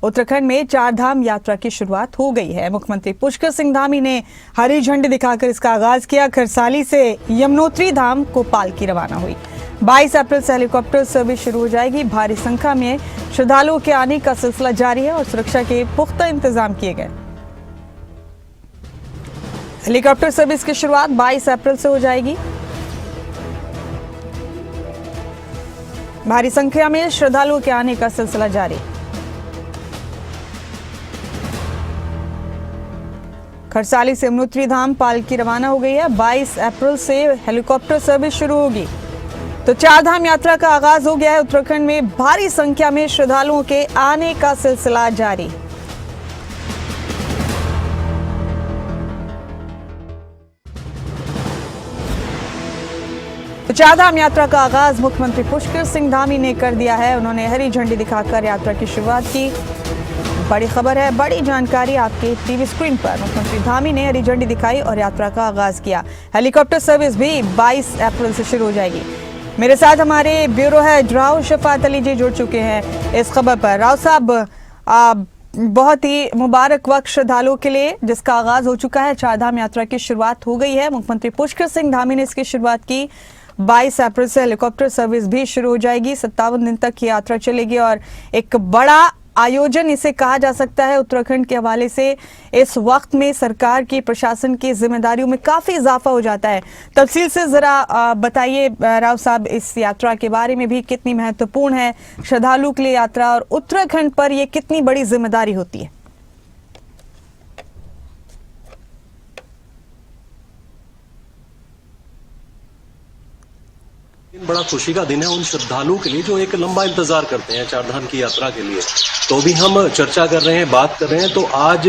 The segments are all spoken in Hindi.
उत्तराखंड में चारधाम यात्रा की शुरुआत हो गई है। मुख्यमंत्री पुष्कर सिंह धामी ने हरी झंडी दिखाकर इसका आगाज किया। खरसाली से यमुनोत्री धाम को पालकी रवाना हुई। 22 अप्रैल से हेलीकॉप्टर सर्विस शुरू हो जाएगी। भारी संख्या में श्रद्धालुओं के आने का सिलसिला जारी है और सुरक्षा के पुख्ता इंतजाम किए गए। हेलीकॉप्टर सर्विस की शुरुआत 22 अप्रैल से हो जाएगी। भारी संख्या में श्रद्धालुओं के आने का सिलसिला जारी। खरसाली से यमुनोत्री धाम पालकी रवाना हो गई है। 22 अप्रैल से हेलीकॉप्टर सर्विस शुरू होगी। तो चारधाम यात्रा का आगाज हो गया है। उत्तराखंड में भारी संख्या में श्रद्धालुओं के आने का सिलसिला जारी। तो चारधाम यात्रा का आगाज मुख्यमंत्री पुष्कर सिंह धामी ने कर दिया है। उन्होंने हरी झंडी दिखाकर यात्रा की शुरुआत की। बड़ी खबर है, बड़ी जानकारी आपके टीवी स्क्रीन पर। मुख्यमंत्री धामी ने हरी झंडी दिखाई और यात्रा का आगाज किया। हेलीकॉप्टर सर्विस भी 22 अप्रैल से शुरू हो जाएगी। मेरे साथ हमारे ब्यूरो हेड राव शफात अली जी जुड़ चुके हैं इस खबर पर। राव साहब, बहुत ही मुबारक वक्त श्रद्धालुओं के लिए, जिसका आगाज हो चुका है। चारधाम यात्रा की शुरुआत हो गई है। मुख्यमंत्री पुष्कर सिंह धामी ने इसकी शुरुआत की। 22 अप्रैल से हेलीकॉप्टर सर्विस भी शुरू हो जाएगी। 57 दिन तक ये यात्रा चलेगी और एक बड़ा आयोजन इसे कहा जा सकता है। उत्तराखंड के हवाले से इस वक्त में सरकार की, प्रशासन की जिम्मेदारियों में काफी इजाफा हो जाता है। तफसील से जरा बताइए राव साहब, इस यात्रा के बारे में भी कितनी महत्वपूर्ण है श्रद्धालु के लिए यात्रा, और उत्तराखंड पर यह कितनी बड़ी जिम्मेदारी होती है? बड़ा खुशी का दिन है उन श्रद्धालुओं के लिए जो एक लंबा इंतजार करते हैं चारधाम की यात्रा के लिए। तो भी हम चर्चा कर रहे हैं, बात कर रहे हैं। तो आज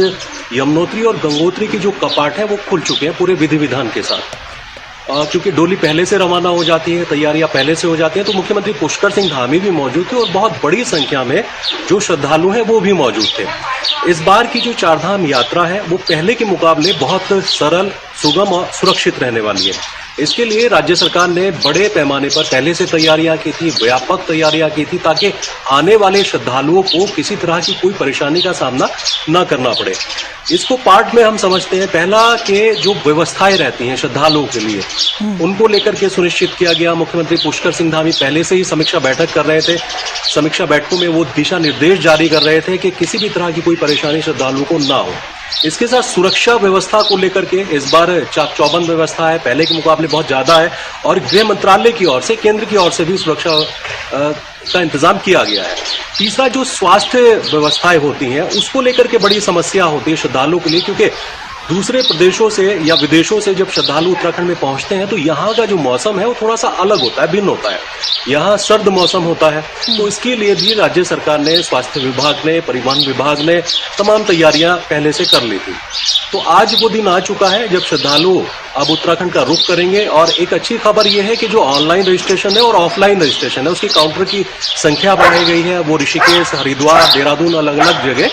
यमुनोत्री और गंगोत्री की जो कपाट है वो खुल चुके हैं पूरे विधि विधान के साथ। क्योंकि डोली पहले से रवाना हो जाती है, तैयारियां पहले से हो जाती हैं, तो मुख्यमंत्री पुष्कर सिंह धामी भी मौजूद थे और बहुत बड़ी संख्या में जो श्रद्धालु हैं वो भी मौजूद थे। इस बार की जो चारधाम यात्रा है वो पहले के मुकाबले बहुत सरल, सुगम और सुरक्षित रहने वाली है। इसके लिए राज्य सरकार ने बड़े पैमाने पर पहले से तैयारियां की थी, व्यापक तैयारियां की थी, ताकि आने वाले श्रद्धालुओं को किसी तरह की कोई परेशानी का सामना न करना पड़े। इसको पार्ट में हम समझते हैं, पहला के जो व्यवस्थाएं रहती हैं श्रद्धालुओं के लिए, उनको लेकर के सुनिश्चित किया गया। मुख्यमंत्री पुष्कर सिंह धामी पहले से ही समीक्षा बैठक कर रहे थे। समीक्षा बैठकों में वो दिशा निर्देश जारी कर रहे थे कि किसी भी तरह की कोई परेशानी श्रद्धालुओं को ना हो। इसके साथ सुरक्षा व्यवस्था को लेकर के इस बार चाक चौबंद व्यवस्था है, पहले के मुकाबले बहुत ज्यादा है, और गृह मंत्रालय की ओर से, केंद्र की ओर से भी सुरक्षा का इंतजाम किया गया है। तीसरा, जो स्वास्थ्य व्यवस्थाएं होती हैं उसको लेकर के बड़ी समस्या होती है श्रद्धालुओं के लिए, क्योंकि दूसरे प्रदेशों से या विदेशों से जब श्रद्धालु उत्तराखंड में पहुंचते हैं तो यहाँ का जो मौसम है वो थोड़ा सा अलग होता है, भिन्न होता है। यहाँ सर्द मौसम होता है, तो इसके लिए भी राज्य सरकार ने, स्वास्थ्य विभाग ने, परिवहन विभाग ने तमाम तैयारियां पहले से कर ली थी। तो आज वो दिन आ चुका है जब श्रद्धालु अब उत्तराखंड का रुख करेंगे। और एक अच्छी खबर ये है कि जो ऑनलाइन रजिस्ट्रेशन है और ऑफलाइन रजिस्ट्रेशन है उसकी काउंटर की संख्या बढ़ाई गई है। वो ऋषिकेश, हरिद्वार, देहरादून, अलग अलग जगह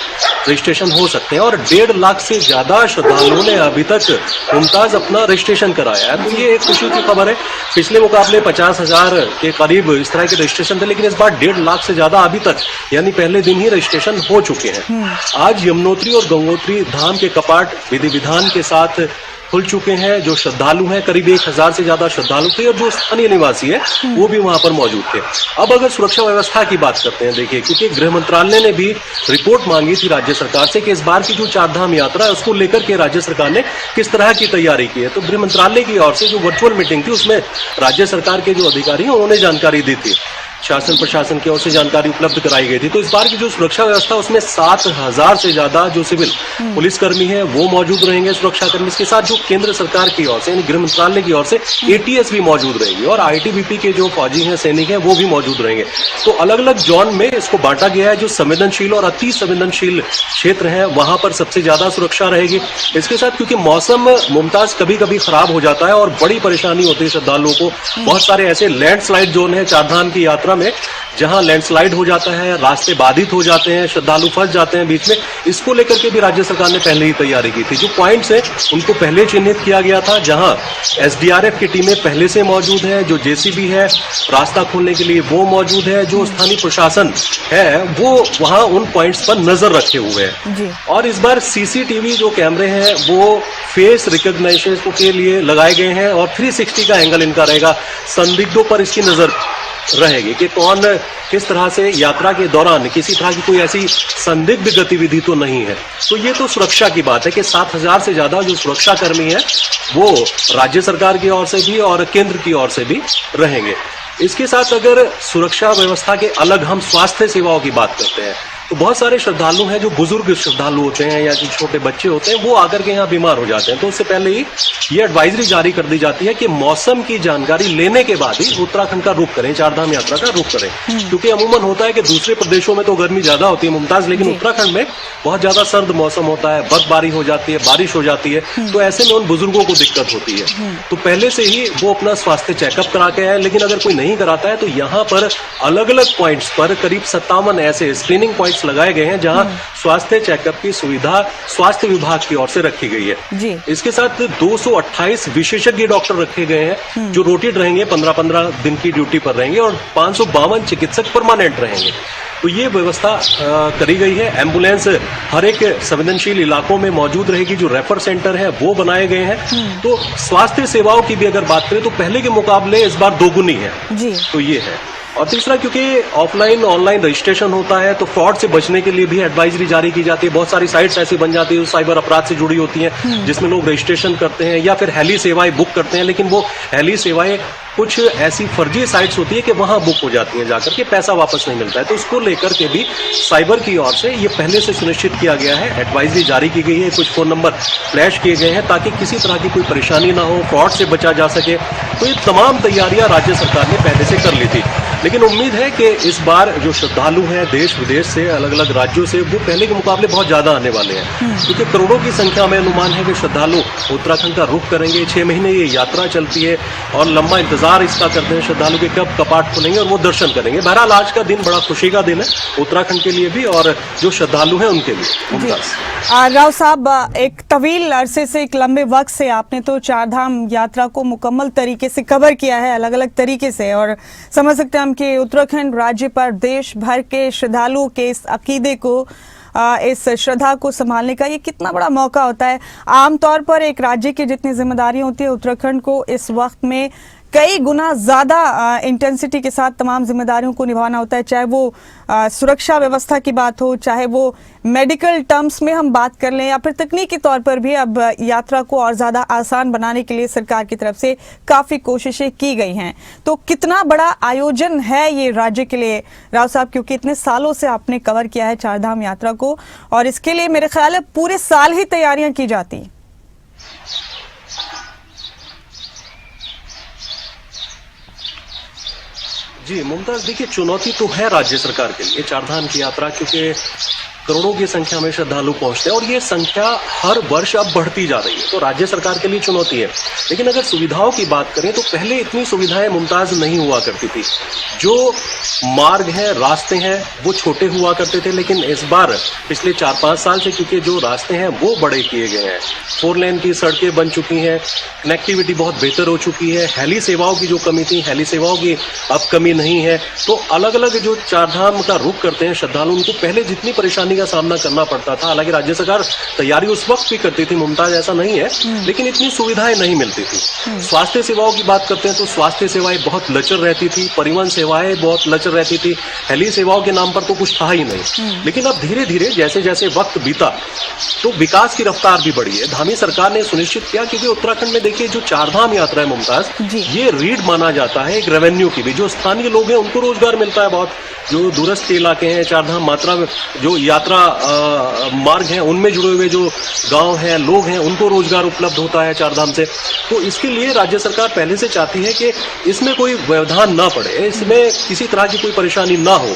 रजिस्ट्रेशन हो सकते हैं। और 1.5 लाख से ज्यादा श्रद्धालुओं ने अभी तक मुमताज अपना रजिस्ट्रेशन कराया है। तो ये एक खुशी की खबर है। पिछले मुकाबले 50,000 के करीब इस तरह के रजिस्ट्रेशन थे, लेकिन इस बार 1.5 लाख से ज्यादा अभी तक, यानी पहले दिन ही रजिस्ट्रेशन हो चुके हैं। आज यमुनोत्री और गंगोत्री धाम के कपाट विधि विधान के साथ खुल चुके हैं। जो श्रद्धालु हैं, करीब 1,000 से ज्यादा श्रद्धालु थे, और जो स्थानीय निवासी है वो भी वहां पर मौजूद थे। अब अगर सुरक्षा व्यवस्था की बात करते हैं, देखिए, क्योंकि गृह मंत्रालय ने भी रिपोर्ट मांगी थी राज्य सरकार से कि इस बार की जो चारधाम यात्रा है उसको लेकर के राज्य सरकार ने किस तरह की तैयारी की है। तो गृह मंत्रालय की ओर से जो वर्चुअल मीटिंग थी उसमें राज्य सरकार के जो अधिकारी हैं उन्होंने जानकारी दी थी। शासन प्रशासन की ओर से जानकारी उपलब्ध कराई गई थी। तो इस बार की जो सुरक्षा व्यवस्था उसमें 7,000 से ज्यादा जो सिविल पुलिसकर्मी हैं वो मौजूद रहेंगे, सुरक्षाकर्मी। इसके साथ जो केंद्र सरकार की ओर से, यानी गृह मंत्रालय की ओर से ATS भी मौजूद रहेगी, और ITBP के जो फौजी हैं, सैनिक हैं, वो भी मौजूद रहेंगे। तो अलग अलग जोन में इसको बांटा गया है। जो संवेदनशील और अति संवेदनशील क्षेत्र हैं वहां पर सबसे ज्यादा सुरक्षा रहेगी। इसके साथ, क्योंकि मौसम मुमताज कभी कभी खराब हो जाता है और बड़ी परेशानी होती है श्रद्धालुओं को। बहुत सारे ऐसे लैंडस्लाइड जोन है चारधाम की यात्रा यात्रा में जहां लैंडस्लाइड हो जाता है, रास्ते बाधित हो जाते हैं, श्रद्धालु फंस जाते हैं बीच में, इसको लेकर के भी राज्य सरकार ने पहले ही तैयारी की थी। जो पॉइंट्स हैं उनको पहले चिन्हित किया गया था, जहां एसडीआरएफ की टीमें पहले से मौजूद है, जो जेसीबी है रास्ता खोलने के लिए वो मौजूद है, जो स्थानीय प्रशासन है वो वहां उन पॉइंट्स पर नजर रखे हुए हैं। और इस बार सीसीटीवी जो कैमरे हैं वो फेस रिकॉग्निशन के लिए लगाए गए हैं और 360 का एंगल इनका रहेगा। संदिग्धों पर इसकी नजर रहेगी कि कौन किस तरह से यात्रा के दौरान किसी तरह की कोई ऐसी संदिग्ध गतिविधि तो नहीं है। तो ये तो सुरक्षा की बात है कि 7,000 से ज्यादा जो सुरक्षा कर्मी है वो राज्य सरकार की ओर से भी और केंद्र की ओर से भी रहेंगे। इसके साथ अगर सुरक्षा व्यवस्था के अलग हम स्वास्थ्य सेवाओं की बात करते हैं तो बहुत सारे श्रद्धालु हैं जो बुजुर्ग श्रद्धालु होते हैं या जो छोटे बच्चे होते हैं वो आकर के यहाँ बीमार हो जाते हैं। तो उससे पहले ही ये एडवाइजरी जारी कर दी जाती है कि मौसम की जानकारी लेने के बाद ही उत्तराखंड का रुख करें, चारधाम यात्रा का रुख करें। क्योंकि अमूमन होता है कि दूसरे प्रदेशों में तो गर्मी ज्यादा होती है मुमताज, लेकिन उत्तराखंड में बहुत ज्यादा सर्द मौसम होता है, बर्फबारी हो जाती है, बारिश हो जाती है, तो ऐसे में उन बुजुर्गों को दिक्कत होती है। तो पहले से ही वो अपना स्वास्थ्य चेकअप करा के आए। लेकिन अगर कोई नहीं कराता है तो यहाँ पर अलग अलग पॉइंट्स पर करीब 57 ऐसे स्क्रीनिंग पॉइंट्स लगाए गए हैं जहां स्वास्थ्य चेकअप की सुविधा स्वास्थ्य विभाग की ओर से रखी गई है। इसके साथ 228 विशेषज्ञ डॉक्टर रखे गए हैं जो रोटेट रहेंगे, 15-15 दिन की ड्यूटी पर रहेंगे और 552 चिकित्सक परमानेंट रहेंगे। तो ये व्यवस्था करी गई है। एम्बुलेंस हर एक संवेदनशील इलाकों में मौजूद रहेगी, जो रेफर सेंटर है वो बनाए गए हैं। तो स्वास्थ्य सेवाओं की भी अगर बात करें तो पहले के मुकाबले इस बार दोगुनी है। तो ये है। और तीसरा, क्योंकि ऑफलाइन ऑनलाइन रजिस्ट्रेशन होता है तो फ्रॉड से बचने के लिए भी एडवाइजरी जारी की जाती है। बहुत सारी साइट्स ऐसी बन जाती है जो साइबर अपराध से जुड़ी होती हैं, जिसमें लोग रजिस्ट्रेशन करते हैं या फिर हेली सेवाएं बुक करते हैं, लेकिन वो हेली सेवाएं कुछ ऐसी फर्जी साइट्स होती है कि वहां बुक हो जाती है, जाकर के पैसा वापस नहीं मिलता है। तो उसको लेकर के भी साइबर की ओर से ये पहले से सुनिश्चित किया गया है, एडवाइजरी जारी की गई है, कुछ फोन नंबर फ्लैश किए गए हैं ताकि किसी तरह की कोई परेशानी ना हो, फ्रॉड से बचा जा सके। तो ये तमाम तैयारियां राज्य सरकार ने पहले से कर ली थी। लेकिन उम्मीद है कि इस बार जो श्रद्धालु हैं देश विदेश से, अलग अलग राज्यों से, वो पहले के मुकाबले बहुत ज्यादा आने वाले हैं, क्योंकि करोड़ों की संख्या में अनुमान है कि श्रद्धालु उत्तराखंड का रुख करेंगे। 6 महीने ये यात्रा चलती है और लंबा इंतजार इसका करते हैं श्रद्धालु के कब कपाट खुलेंगे और वो दर्शन करेंगे। बहरहाल आज का दिन बड़ा खुशी का दिन है उत्तराखंड के लिए भी और जो श्रद्धालु हैं उनके लिए। राव साहब, एक तवील अरसे से, एक लंबे वक्त से आपने तो चारधाम यात्रा को मुकम्मल तरीके से कवर किया है, अलग अलग तरीके से, और समझ सकते हैं हम कि उत्तराखंड राज्य पर देश भर के श्रद्धालुओं के इस अकीदे को, इस श्रद्धा को संभालने का ये कितना बड़ा मौका होता है। आमतौर पर एक राज्य की जितनी जिम्मेदारियां होती है, उत्तराखंड को इस वक्त में कई गुना ज्यादा इंटेंसिटी के साथ तमाम जिम्मेदारियों को निभाना होता है, चाहे वो सुरक्षा व्यवस्था की बात हो, चाहे वो मेडिकल टर्म्स में हम बात कर लें, या फिर तकनीकी तौर पर भी अब यात्रा को और ज्यादा आसान बनाने के लिए सरकार की तरफ से काफी कोशिशें की गई हैं। तो कितना बड़ा आयोजन है ये राज्य के लिए राव साहब, क्योंकि इतने सालों से आपने कवर किया है चारधाम यात्रा को, और इसके लिए मेरे ख्याल है पूरे साल ही तैयारियां की जाती हैं। जी मुमताज, देखिए चुनौती तो है राज्य सरकार के लिए चारधाम की यात्रा, क्योंकि करोड़ों की संख्या में श्रद्धालु पहुंचते हैं और ये संख्या हर वर्ष अब बढ़ती जा रही है, तो राज्य सरकार के लिए चुनौती है। लेकिन अगर सुविधाओं की बात करें तो पहले इतनी सुविधाएं मुमताज नहीं हुआ करती थी। जो मार्ग हैं, रास्ते हैं, वो छोटे हुआ करते थे, लेकिन इस बार पिछले 4-5 साल से क्योंकि जो रास्ते हैं वो बड़े किए गए हैं, 4 लेन की सड़कें बन चुकी हैं, कनेक्टिविटी बहुत बेहतर हो चुकी है, हेली सेवाओं की जो कमी थी, हेली सेवाओं की अब कमी नहीं है। तो अलग अलग जो चारधाम का रुख करते हैं श्रद्धालु, उनको पहले जितनी परेशानी का सामना करना पड़ता था, हालांकि राज्य सरकार तैयारी उस वक्त भी करती थी मुमताज, ऐसा नहीं है, लेकिन इतनी सुविधाएं नहीं मिलती थी। स्वास्थ्य सेवाओं की बात करते हैं तो स्वास्थ्य सेवाएं बहुत लचर रहती थी, परिवहन सेवाएं बहुत लचर रहती थी, हेली सेवाओं के नाम पर तो कुछ था ही नहीं। लेकिन अब धीरे धीरे जैसे जैसे वक्त बीता तो विकास की रफ्तार भी बढ़ी है। धामी सरकार ने सुनिश्चित किया, क्योंकि उत्तराखंड में देखिए जो चारधाम यात्रा है मुमताज, ये रीढ़ माना जाता है एक रेवेन्यू की भी। जो स्थानीय लोग हैं उनको रोजगार मिलता है बहुत, जो दूरस्थ के इलाके हैं, चारधाम मात्रा में जो यात्रा यात्रा मार्ग हैं उनमें जुड़े हुए जो गांव हैं, लोग हैं, उनको रोजगार उपलब्ध होता है चारधाम से। तो इसके लिए राज्य सरकार पहले से चाहती है कि इसमें कोई व्यवधान ना पड़े, इसमें किसी तरह की कोई परेशानी ना हो,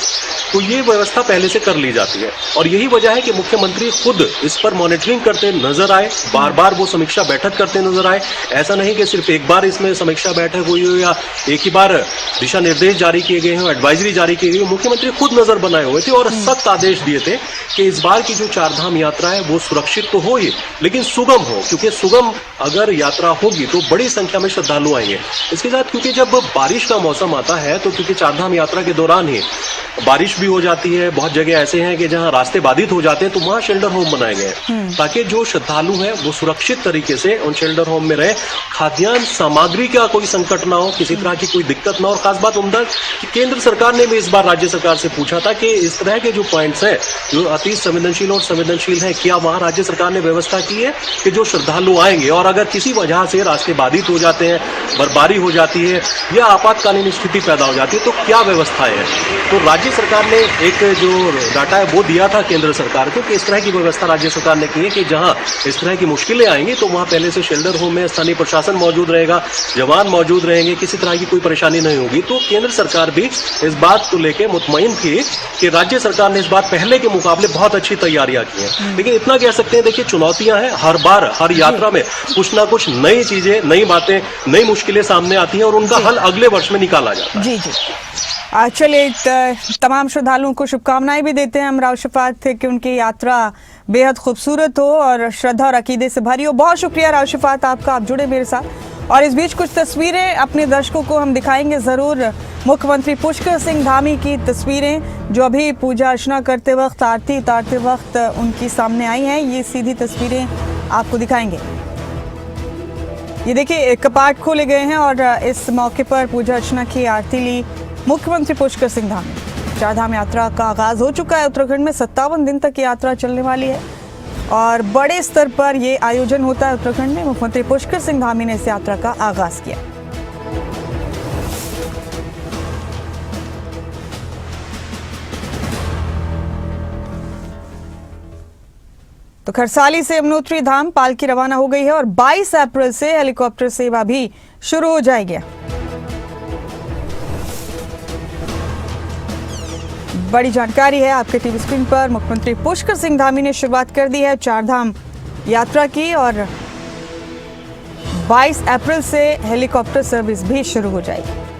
तो ये व्यवस्था पहले से कर ली जाती है। और यही वजह है कि मुख्यमंत्री खुद इस पर मॉनिटरिंग करते नजर आए, बार बार वो समीक्षा बैठक करते नजर आए। ऐसा नहीं कि सिर्फ एक बार इसमें समीक्षा बैठक हुई हो या एक ही बार दिशा निर्देश जारी किए गए हो, एडवाइजरी जारी की गई हो। मुख्यमंत्री खुद नजर बनाए हुए थे और सख्त आदेश दिए थे कि इस बार की जो चारधाम यात्रा है वो सुरक्षित तो हो ही, लेकिन सुगम हो, क्योंकि सुगम अगर यात्रा होगी तो बड़ी संख्या में श्रद्धालु आएंगे। इसके साथ क्योंकि जब बारिश का मौसम आता है तो क्योंकि चारधाम यात्रा के दौरान ही बारिश भी हो जाती है, बहुत जगह ऐसे हैं कि जहां रास्ते बाधित हो जाते हैं, तो वहां शेल्टर होम बनाए गए हैं ताकि जो श्रद्धालु हैं वो सुरक्षित तरीके से उन शेल्टर होम में रहे, खाद्यान्न सामग्री का कोई संकट ना हो, किसी तरह की कोई दिक्कत ना हो। और खास बात उम्दा कि केंद्र सरकार ने भी इस बार राज्य सरकार से पूछा था कि इस तरह के जो पॉइंट्स हैं जो अति संवेदनशील और संवेदनशील हैं, क्या वहां राज्य सरकार ने व्यवस्था की है कि जो श्रद्धालु आएंगे और अगर किसी वजह से रास्ते बाधित हो जाते हैं, बर्फबारी हो जाती है या आपातकालीन स्थिति पैदा हो जाती है, तो क्या व्यवस्थाएं हैं। तो राज्य सरकार ने एक जो डाटा है वो दिया था केंद्र सरकार को कि इस तरह की व्यवस्था राज्य सरकार ने की है कि जहां इस तरह की मुश्किलें आएंगी तो वहां पहले से शेल्टर होम में स्थानीय प्रशासन मौजूद रहेगा, जवान मौजूद रहेंगे, किसी तरह की कोई परेशानी नहीं होगी। तो केंद्र सरकार भी इस बात को लेकर मुतमईन थी कि राज्य सरकार ने इस बार पहले के मुकाबले बहुत अच्छी तैयारियां की हैं। लेकिन इतना कह सकते हैं, देखिए चुनौतियां हैं, हर बार हर यात्रा में कुछ ना कुछ नई चीजें, नई बातें, नई मुश्किलें सामने आती हैं और उनका हल अगले वर्ष में निकाला जाता है। जी जी, चलिए तमाम श्रद्धालुओं को शुभकामनाएं भी देते हैं हम राव शफात थे कि उनकी यात्रा बेहद खूबसूरत हो और श्रद्धा और अकीदे से भरी हो। बहुत शुक्रिया राव शफात आपका, आप जुड़े मेरे साथ। और इस बीच कुछ तस्वीरें अपने दर्शकों को हम दिखाएंगे ज़रूर। मुख्यमंत्री पुष्कर सिंह धामी की तस्वीरें जो अभी पूजा अर्चना करते वक्त, आरती उतारते वक्त उनकी सामने आई हैं, ये सीधी तस्वीरें आपको दिखाएंगे। ये देखिए कपाट खोले गए हैं और इस मौके पर पूजा अर्चना की आरती ली मुख्यमंत्री पुष्कर सिंह धामी। चारधाम यात्रा का आगाज हो चुका है। उत्तराखंड में 57 दिन तक यात्रा चलने वाली है और बड़े स्तर पर ये आयोजन होता है उत्तराखंड में। मुख्यमंत्री पुष्कर सिंह धामी ने इस यात्रा का आगाज किया। तो खरसाली से यमुनोत्री धाम पालकी रवाना हो गई है और 22 अप्रैल से हेलीकॉप्टर सेवा भी शुरू हो जाएगी। बड़ी जानकारी है आपके टीवी स्क्रीन पर। मुख्यमंत्री पुष्कर सिंह धामी ने शुरुआत कर दी है चारधाम यात्रा की और 22 अप्रैल से हेलीकॉप्टर सर्विस भी शुरू हो जाएगी।